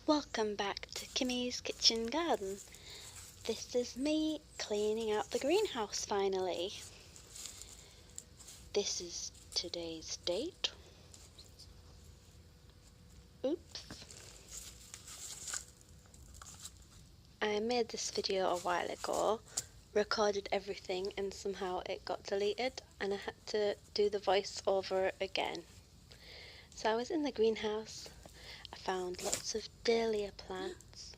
Welcome back to Kimmy's Kitchen Garden. This is me cleaning out the greenhouse finally. This is today's date. Oops. I made this video a while ago, recorded everything and somehow it got deleted and I had to do the voice over again. So I was in the greenhouse. I found lots of dahlia plants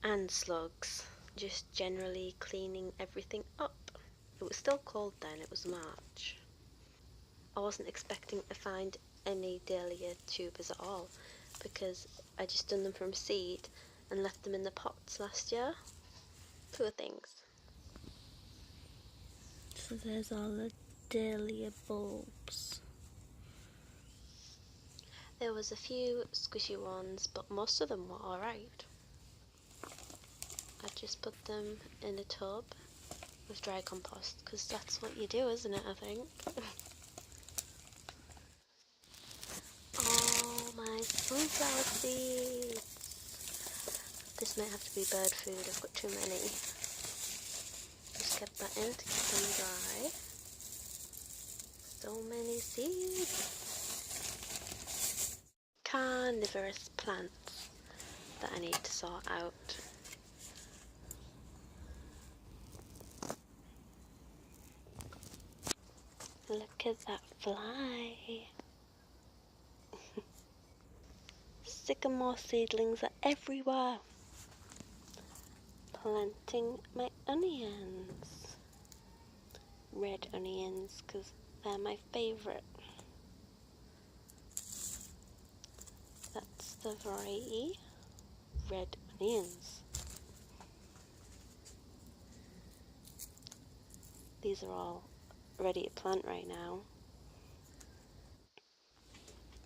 and slugs, just generally cleaning everything up. It was still cold then, it was March. I wasn't expecting to find any dahlia tubers at all because I just done them from seed and left them in the pots last year. Poor things. So there's all the dahlia bulbs. There was a few squishy ones, but most of them were alright. I just put them in a tub with dry compost, because that's what you do, isn't it, I think? Oh, my sunflower seeds! This might have to be bird food, I've got too many. Just kept that in to keep them dry. So many seeds! Carnivorous plants that I need to sort out. Look at that fly! Sycamore seedlings are everywhere. Planting my onions. Red onions, because they're my favourite. That's the variety. Red onions. These are all ready to plant right now.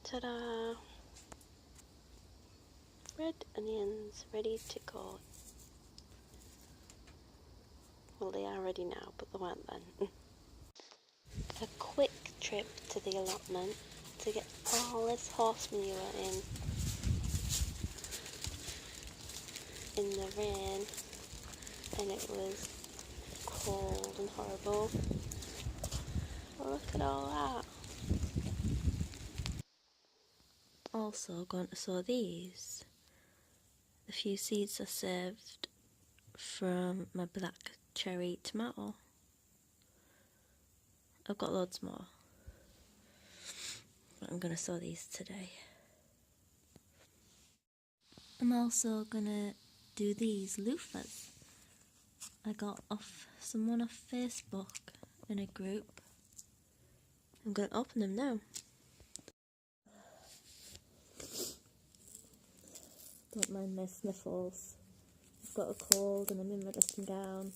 Ta-da! Red onions ready to go. Well, they are ready now, but they weren't then. A quick trip to the allotment to get all this horse manure in the rain, and it was cold and horrible. Look at all that. Also going to sow these. The few seeds I saved from my black cherry tomato. I've got loads more, but I'm going to sow these today. I'm also going to do these loofahs. I got someone off Facebook in a group. I'm going to open them now. Don't mind my sniffles. I've got a cold and I'm in my dressing gown.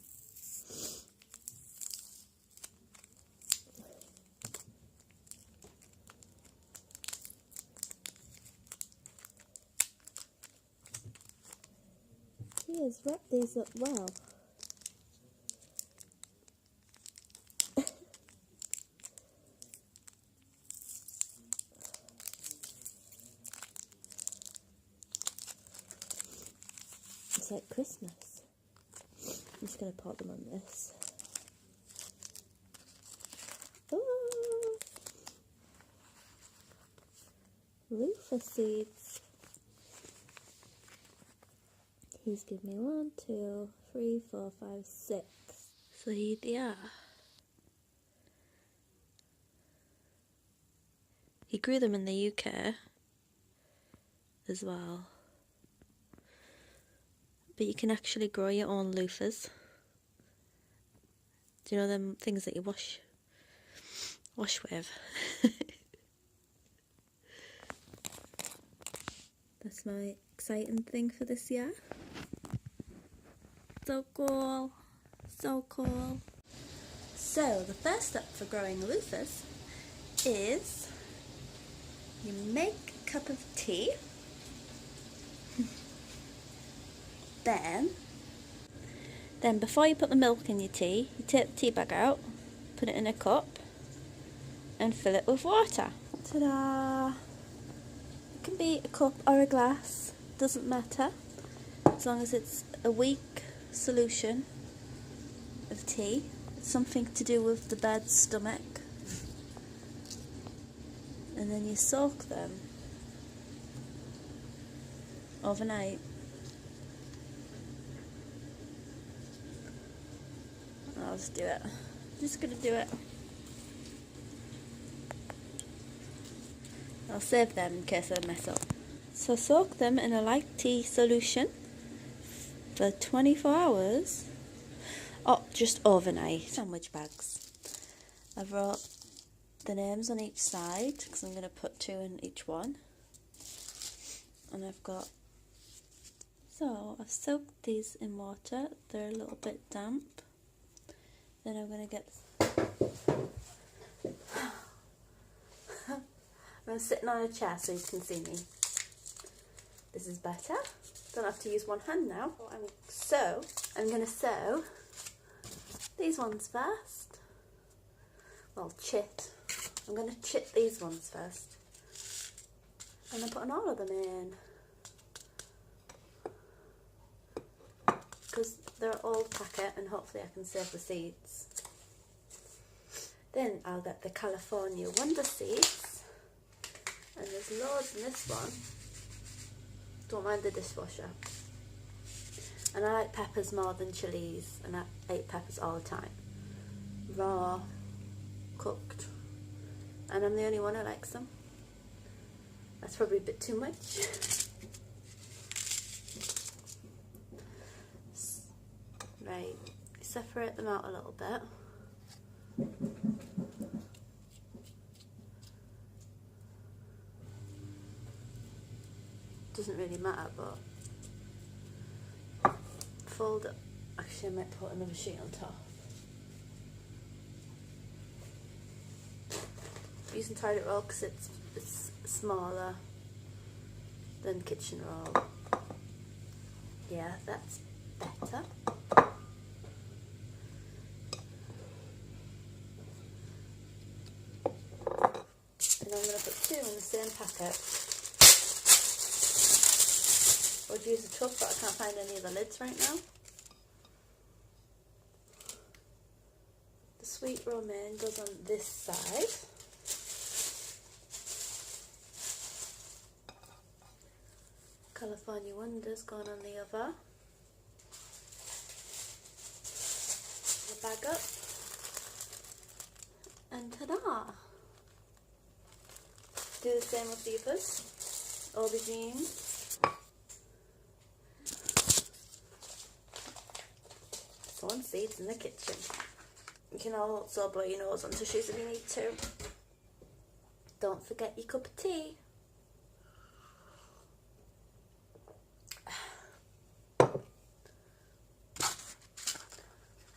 He has wrapped these up well. It's like Christmas. I'm just going to pot them on this. Ooh. Loofah seeds. He's given me 1, 2, 3, 4, 5, 6. So here they are. He grew them in the UK as well. But you can actually grow your own loofahs. Do you know them things that you wash with? That's my exciting thing for this year. So cool. So cool. So the first step for growing loofahs is you make a cup of tea. Then before you put the milk in your tea, you take the tea bag out, put it in a cup and fill it with water. Ta-da! can be a cup or a glass, doesn't matter, as long as it's a weak solution of tea. It's something to do with the bird's stomach. And then you soak them overnight. I'll just do it. I'm just going to do it. I'll save them in case I mess up. So soak them in a light tea solution for 24 hours. Oh, just overnight. Sandwich bags. I've wrote the names on each side because I'm going to put 2 in each one. And I've got... So I've soaked these in water. They're a little bit damp. Then I'm going to get... I'm sitting on a chair so you can see me. This is better. Don't have to use one hand now. I'm going to sew these ones first. Well, chit. I'm going to chit these ones first. And I'm putting all of them in. Because they're an old packet and hopefully I can save the seeds. Then I'll get the California Wonder seeds. And there's loads in this one. Don't mind the dishwasher. And I like peppers more than chilies, and I ate peppers all the time. Raw, cooked. And I'm the only one who likes them. That's probably a bit too much. Right, separate them out a little bit. Doesn't really matter, but fold it. Actually, I might put another sheet on top. I'm using toilet roll because it's smaller than kitchen roll. Yeah, that's better. And I'm going to put 2 in the same packet. I would use a tub, but I can't find any of the lids right now. The sweet romaine goes on this side. California Wonders going on the other. The bag up. And ta-da! Do the same with the others. Aubergines. Sowing seeds in the kitchen. You can also blow your nose on tissues if you need to. Don't forget your cup of tea.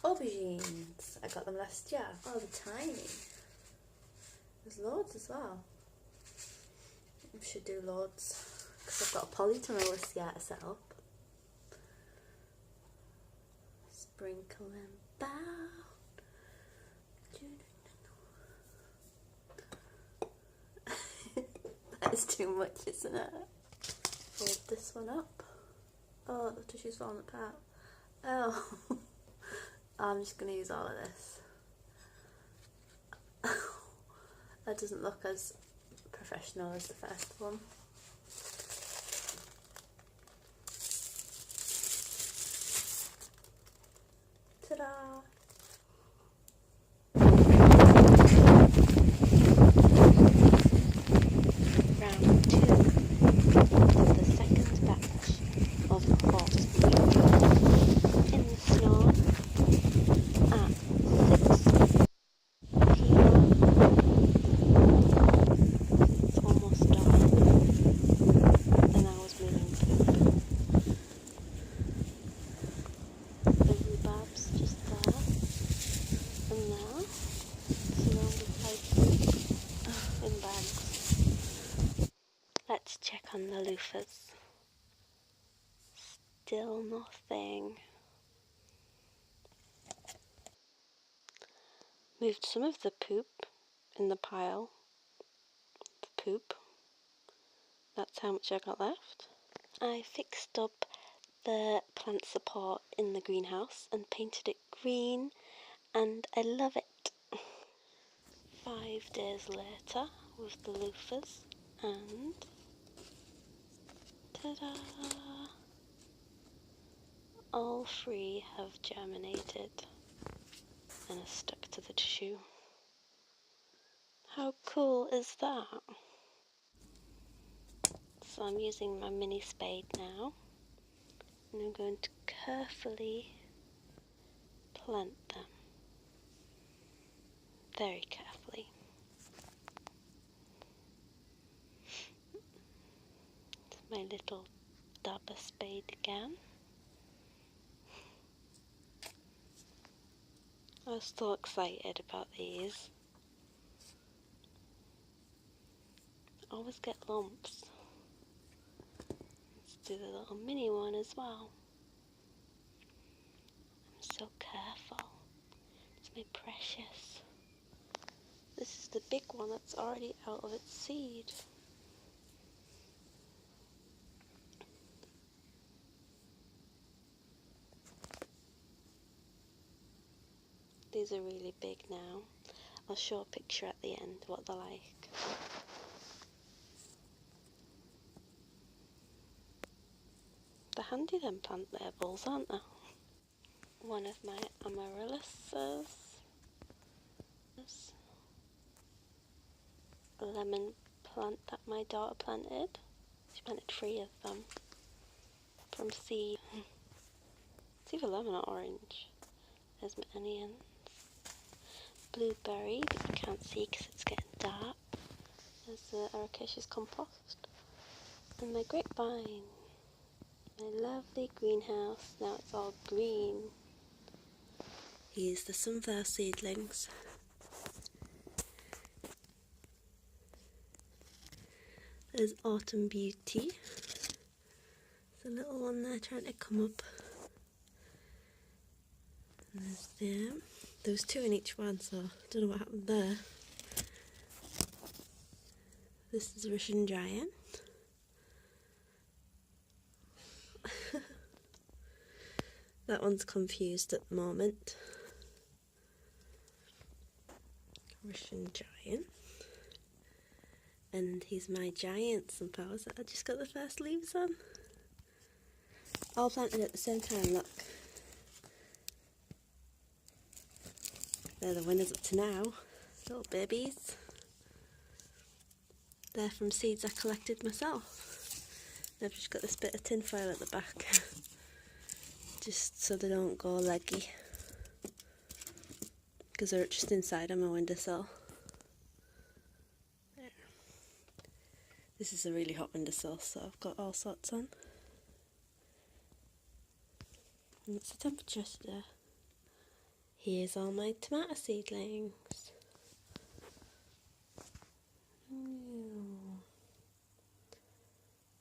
Aubergines. I got them last year. Oh, they're tiny. There's loads as well. I should do loads because I've got a polytunnel here to set up. Sprinkle them about. That is too much, isn't it? Fold this one up. Oh, the tissue's falling apart. Oh, I'm just going to use all of this. That doesn't look as professional as the first one. Ta-da! Round 2 of the second batch of horse beef in the snow at 6 p.m. It's almost dark and I was moving poop. The rhubarb's just there and there, surrounded by poop in bags. Let's check on the loofahs. Still nothing. Moved some of the poop in the pile. The poop. That's how much I got left. I fixed up the plant support in the greenhouse and painted it green, and I love it. 5 days later with the loofahs, and ta-da! All 3 have germinated and are stuck to the tissue. How cool is that? So I'm using my mini spade now, and I'm going to carefully plant them. Very carefully. It's my little dabber spade again. I was so excited about these. I always get lumps. Let's do the little mini one as well. I'm so careful. It's my precious. This is the big one that's already out of its seed. These are really big now. I'll show a picture at the end what they're like. They're handy, them plant labels, aren't they? One of my amaryllises. A lemon plant that my daughter planted. She planted 3 of them from seed. It's either lemon or orange. There's my onions. Blueberry, but you can't see because it's getting dark. There's the ericaceous compost. And my grapevine. My lovely greenhouse. Now it's all green. Here's the sunflower seedlings. There's Autumn Beauty. There's a little one there trying to come up. And there's them. There was 2 in each one, so I don't know what happened there. This is Russian Giant. That one's confused at the moment. Russian Giant. And he's my giant sunflowers that I just got the first leaves on. All planted at the same time, look. They're the winners up to now. Little babies. They're from seeds I collected myself. I've just got this bit of tin foil at the back. Just so they don't go leggy. Because they're just inside on my windowsill. There. This is a really hot windowsill, so I've got all sorts on. And what's the temperature today? Here's all my tomato seedlings.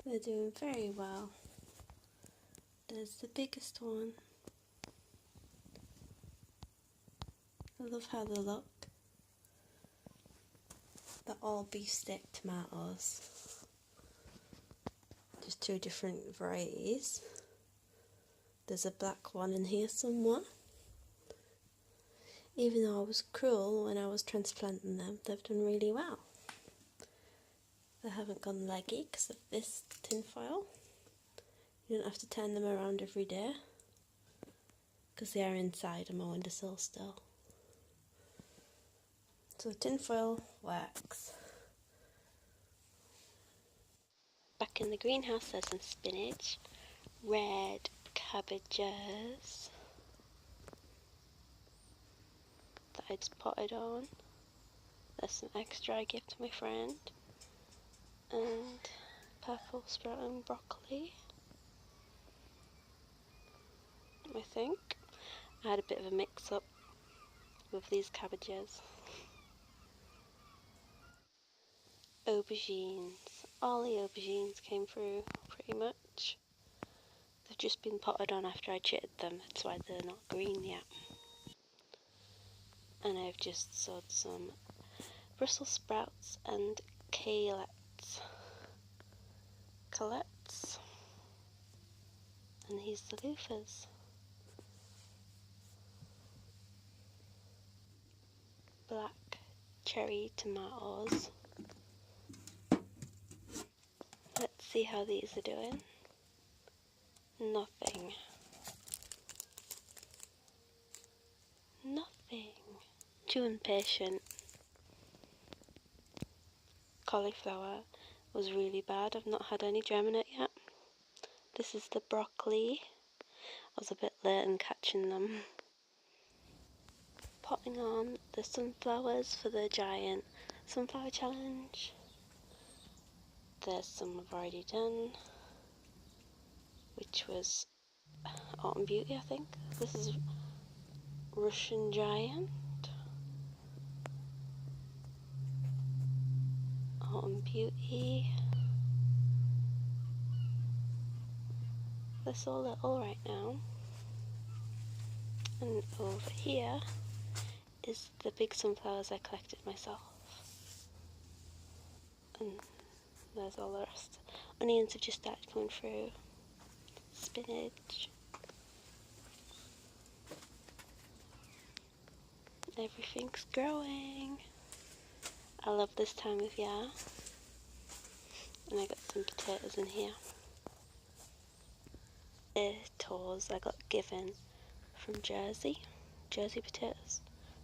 They're doing very well. There's the biggest one. I love how they look. They're all beefsteak tomatoes. There's 2 different varieties. There's a black one in here somewhere. Even though I was cruel when I was transplanting them, they've done really well. They haven't gone leggy because of this tin foil. You don't have to turn them around every day because they are inside on my windowsill still. So tin foil works. Back in the greenhouse there's some spinach, red cabbages that I'd potted on. There's some extra I gave to my friend. And purple sprouting broccoli, I think. I had a bit of a mix up with these cabbages. Aubergines. All the aubergines came through pretty much. They've just been potted on after I chitted them, that's why they're not green yet. And I've just sowed some Brussels sprouts and kaleets. colettes. And here's the loofahs. Black cherry tomatoes. Let's see how these are doing. Nothing. Nothing. Too impatient. Cauliflower was really bad. I've not had any germinate yet. This is the broccoli. I was a bit late in catching them. Potting on the sunflowers for the giant sunflower challenge. There's some I've already done, which was Autumn Beauty, I think. This is Russian Giant. Autumn Beauty. They're so little right now. And over here is the big sunflowers I collected myself. And there's all the rest. Onions have just started coming through. Spinach. Everything's growing. I love this time of year. And I got some potatoes in here. Potatoes I got given from Jersey. Jersey potatoes.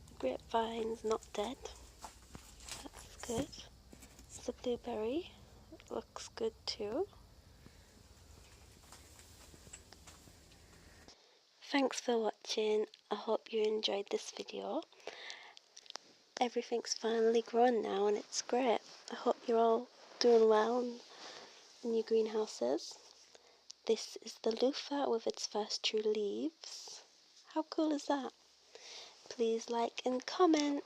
The grapevine's not dead. That's good. It's the blueberry. It looks good too. Thanks for watching. I hope you enjoyed this video. Everything's finally grown now and it's great. I hope you're all doing well in your greenhouses. This is the loofah with its first true leaves. How cool is that? Please like and comment.